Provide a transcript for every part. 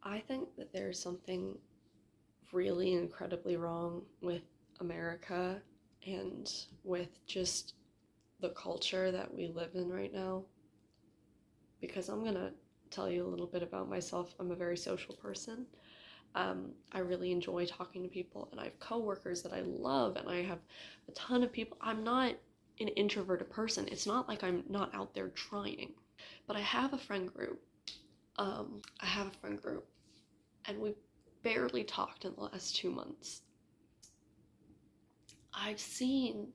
I think that there's something really incredibly wrong with America and with just the culture that we live in right now. Because I'm gonna tell you a little bit about myself. I'm a very social person. I really enjoy talking to people, and I have coworkers that I love, and I have a ton of people. I'm not an introverted person. It's not like I'm not out there trying, but I have a friend group. I have a friend group, and we barely talked in the last 2 months. I've seen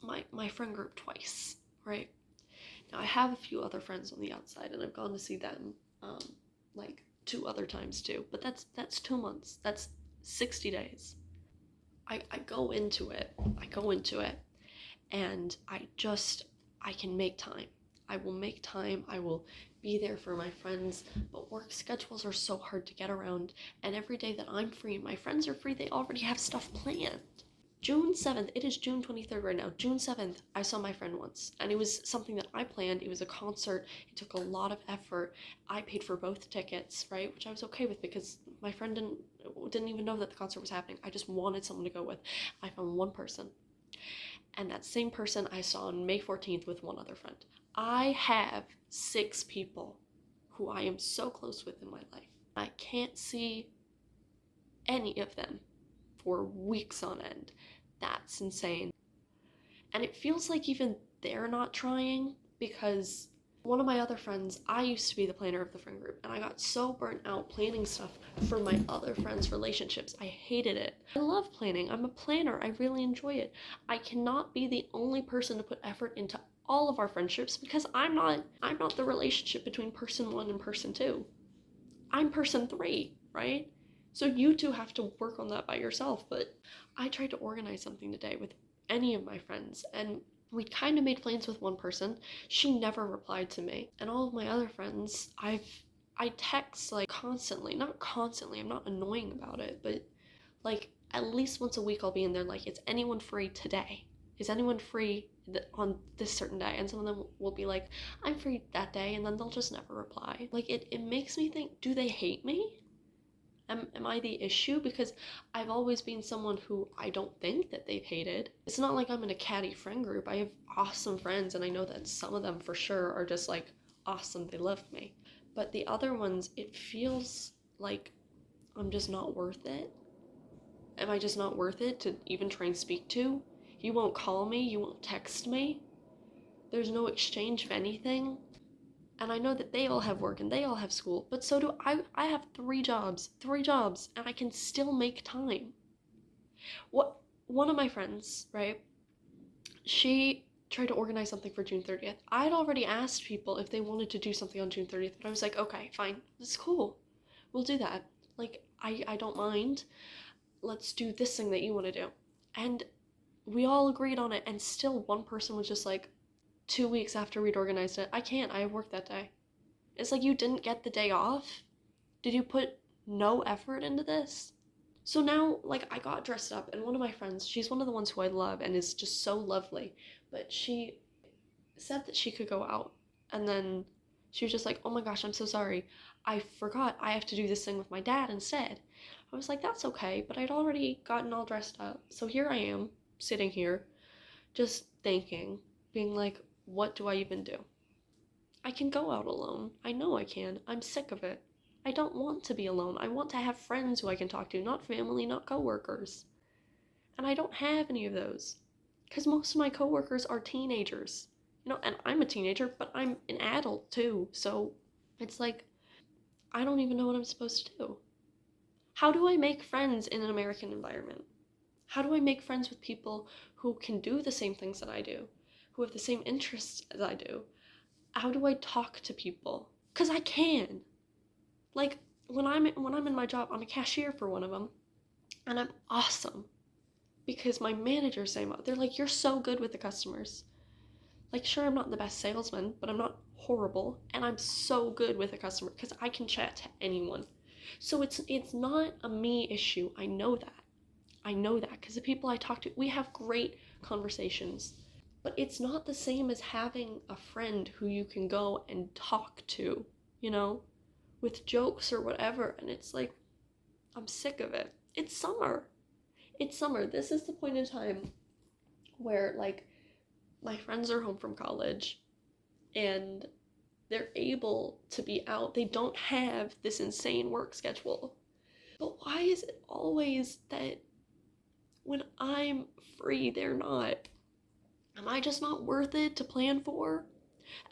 my friend group twice, right? Now I have a few other friends on the outside, and I've gone to see them, like two other times too. But that's 2 months. That's 60 days. I go into it. I go into it, and I can make time. I will make time. I will be there for my friends. But work schedules are so hard to get around, and every day that I'm free and my friends are free, they already have stuff planned. June 7th, it is June 23rd right now. June 7th, I saw my friend once, and it was something that I planned. It was a concert. It took a lot of effort. I paid for both tickets, right? Which I was okay with because my friend didn't even know that the concert was happening. I just wanted someone to go with. I found one person, and that same person I saw on May 14th with one other friend. I have 6 people who I am so close with in my life. I can't see any of them for weeks on end. That's insane. And it feels like even they're not trying because one of my other friends, I used to be the planner of the friend group, and I got so burnt out planning stuff for my other friends' relationships. I hated it. I love planning. I'm a planner. I really enjoy it. I cannot be the only person to put effort into all of our friendships because I'm not the relationship between person 1 and person 2. I'm person 3, right? So you two have to work on that by yourself. But I tried to organize something today with any of my friends, and we kind of made plans with one person. She never replied to me. And all of my other friends, I text like constantly. Not constantly, I'm not annoying about it, but like at least once a week I'll be in there like, is anyone free today? Is anyone free on this certain day? And some of them will be like, I'm free that day, and then they'll just never reply. Like it makes me think, do they hate me? Am I the issue? Because I've always been someone who I don't think that they've hated. It's not like I'm in a catty friend group. I have awesome friends, and I know that some of them for sure are just like awesome. They love me. But the other ones, it feels like I'm just not worth it. Am I just not worth it to even try and speak to? You won't call me, you won't text me. There's no exchange of anything. And I know that they all have work and they all have school, but so do I. I have 3 jobs, and I can still make time. What One of my friends, right? She tried to organize something for June 30th. I'd already asked people if they wanted to do something on June 30th, but I was like, okay, fine, it's cool. We'll do that. Like, I don't mind. Let's do this thing that you want to do. And we all agreed on it, and still one person was just like, 2 weeks after we'd organized it, I can't, I have work that day. It's like, you didn't get the day off? Did you put no effort into this? So now, like, I got dressed up, and one of my friends, she's one of the ones who I love and is just so lovely, but she said that she could go out, and then she was just like, oh my gosh, I'm so sorry. I forgot I have to do this thing with my dad instead. I was like, that's okay, but I'd already gotten all dressed up. So here I am, sitting here, just thinking, being like, what do I even do? I can go out alone. I know I can. I'm sick of it. I don't want to be alone. I want to have friends who I can talk to, not family, not coworkers. And I don't have any of those. Because most of my coworkers are teenagers. And I'm a teenager, but I'm an adult too. So it's like, I don't even know what I'm supposed to do. How do I make friends in an American environment? How do I make friends with people who can do the same things that I do, who have the same interests as I do? How do I talk to people? Because I can. Like, when I'm in my job, I'm a cashier for one of them, and I'm awesome because my managers say, they're like, you're so good with the customers. Like, sure, I'm not the best salesman, but I'm not horrible, and I'm so good with a customer because I can chat to anyone. So it's not a me issue. I know that. I know that because the people I talk to, we have great conversations. But it's not the same as having a friend who you can go and talk to, you know? with jokes or whatever, and it's like, I'm sick of it. It's summer. It's summer. This is the point in time where, like, my friends are home from college and they're able to be out. They don't have this insane work schedule. But why is it always that when I'm free, they're not? Am I just not worth it to plan for?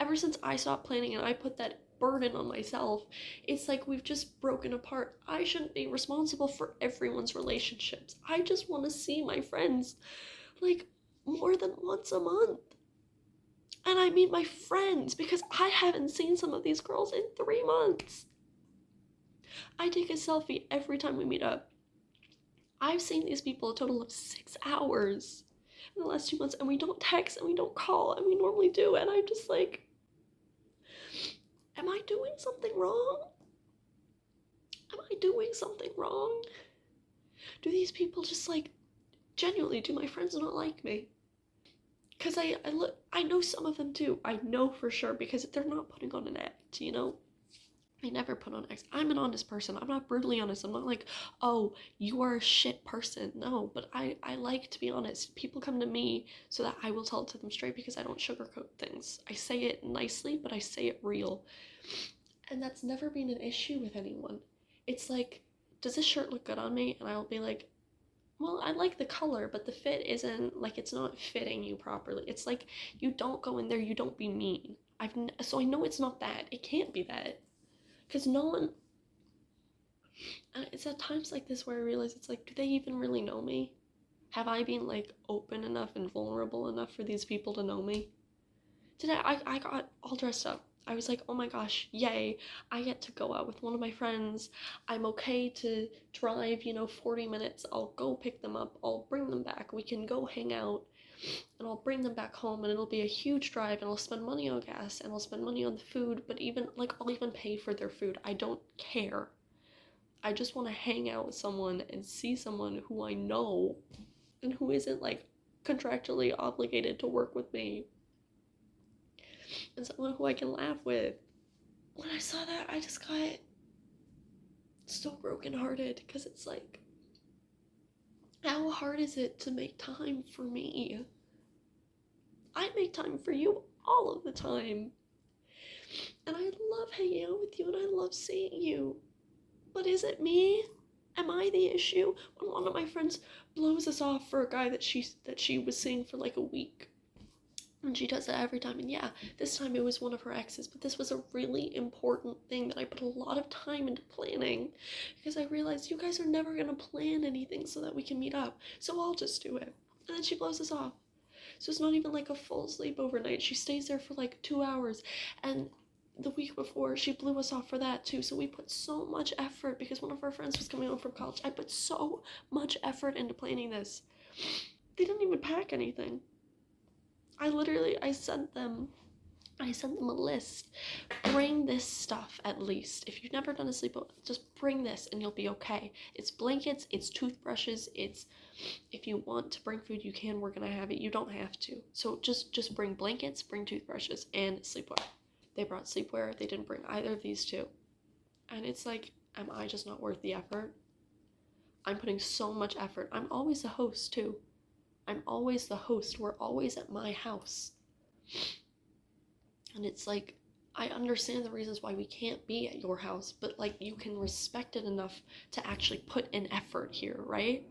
Ever since I stopped planning and I put that burden on myself, it's like we've just broken apart. I shouldn't be responsible for everyone's relationships. I just want to see my friends like more than once a month. And I mean my friends, because I haven't seen some of these girls in 3 months. I take a selfie every time we meet up. I've seen these people a total of 6 hours in the last 2 months, and we don't text and we don't call, and we normally do. And I'm just like, am I doing something wrong? Am I doing something wrong? Do these people just like, genuinely, do my friends not like me? Because I know some of them do. I know for sure, because they're not putting on an act, you know? I never put on acts. I'm an honest person. I'm not brutally honest. I'm not like, oh, you are a shit person. No, but I like to be honest. People come to me so that I will tell it to them straight, because I don't sugarcoat things. I say it nicely, but I say it real. And that's never been an issue with anyone. It's like, does this shirt look good on me? And I'll be like, well, I like the color, but the fit isn't, like, it's not fitting you properly. It's like, you don't go in there, you don't be mean. So I know it's not that. It can't be that. Because no one, and it's at times like this where I realize it's like, do they even really know me? Have I been like open enough and vulnerable enough for these people to know me? Today I got all dressed up. I was like, oh my gosh, yay, I get to go out with one of my friends. I'm okay to drive, 40 minutes. I'll go pick them up. I'll bring them back. We can go hang out, and I'll bring them back home, and it'll be a huge drive, and I'll spend money on gas, and I'll spend money on the food, but even, like, I'll even pay for their food. I don't care. I just want to hang out with someone and see someone who I know and who isn't, like, contractually obligated to work with me, and someone who I can laugh with. When I saw that, I just got so brokenhearted, because it's like, how hard is it to make time for me? I make time for you all of the time, and I love hanging out with you, and I love seeing you. But is it me? Am I the issue? When one of my friends blows us off for a guy that she was seeing for like a week, and she does that every time, and yeah, this time it was one of her exes, but this was a really important thing that I put a lot of time into planning, because I realized you guys are never gonna plan anything so that we can meet up, so I'll just do it. And then she blows us off. So it's not even like a full sleepover night. She stays there for like 2 hours, and the week before she blew us off for that too. So we put so much effort, because one of our friends was coming home from college. I put so much effort into planning this. They didn't even pack anything. I sent them a list. Bring this stuff at least. If you've never done a sleepover, just bring this and you'll be okay. It's blankets, it's toothbrushes, it's, if you want to bring food, you can. We're gonna have it. You don't have to. So just bring blankets, bring toothbrushes, and sleepwear. They brought sleepwear. They didn't bring either of these two. And it's like, am I just not worth the effort? I'm putting so much effort. I'm always the host too. I'm always the host. We're always at my house. And it's like, I understand the reasons why we can't be at your house, but like, you can respect it enough to actually put an effort here, right?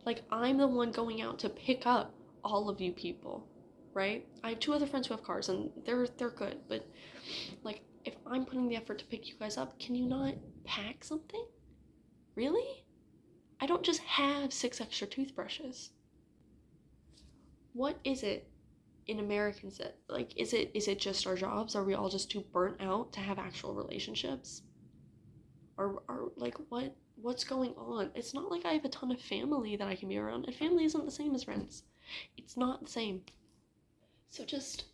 Like, I'm the one going out to pick up all of you people, right? I have 2 other friends who have cars, and they're good, but like, if I'm putting the effort to pick you guys up, can you not pack something? Really? I don't just have 6 extra toothbrushes. What is it in Americans that, like, is it just our jobs? Are we all just too burnt out to have actual relationships? Or like, what's going on? It's not like I have a ton of family that I can be around, and family isn't the same as friends. It's not the same. So just,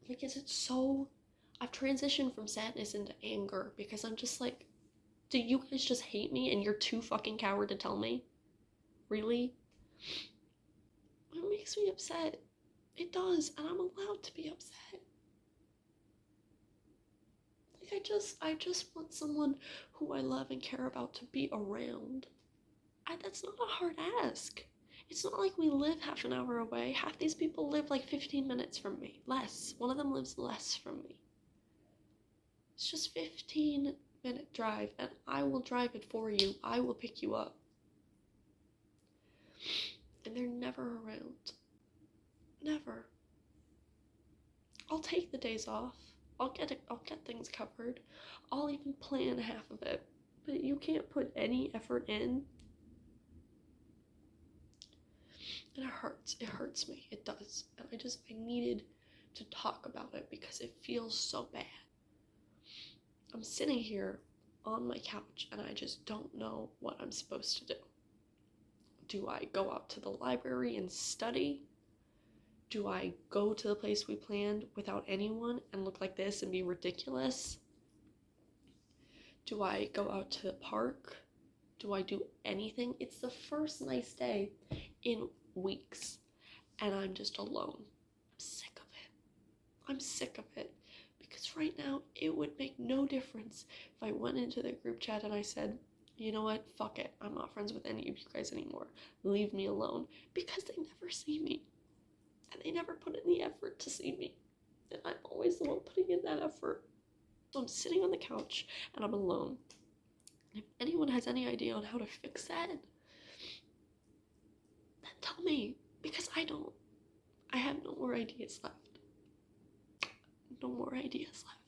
like, is it so, I've transitioned from sadness into anger, because I'm just like, do you guys just hate me and you're too fucking coward to tell me? Really? It makes me upset. It does, and I'm allowed to be upset. Like I just want someone who I love and care about to be around. That's not a hard ask. It's not like we live half an hour away. Half these people live like 15 minutes from me. Less. One of them lives less from me. It's just 15-minute drive, and I will drive it for you. I will pick you up. And they're never around. Never. I'll take the days off. I'll get things covered. I'll even plan half of it. But you can't put any effort in. And it hurts. It hurts me. It does. And I needed to talk about it because it feels so bad. I'm sitting here on my couch and I just don't know what I'm supposed to do. Do I go out to the library and study? Do I go to the place we planned without anyone and look like this and be ridiculous? Do I go out to the park? Do I do anything? It's the first nice day in weeks and I'm just alone. I'm sick of it. I'm sick of it. Because right now, it would make no difference if I went into the group chat and I said, you know what, fuck it. I'm not friends with any of you guys anymore. Leave me alone. Because they never see me. And they never put in the effort to see me. And I'm always the one putting in that effort. So I'm sitting on the couch and I'm alone. And if anyone has any idea on how to fix that, then tell me. Because I don't. I have no more ideas left. No more ideas left.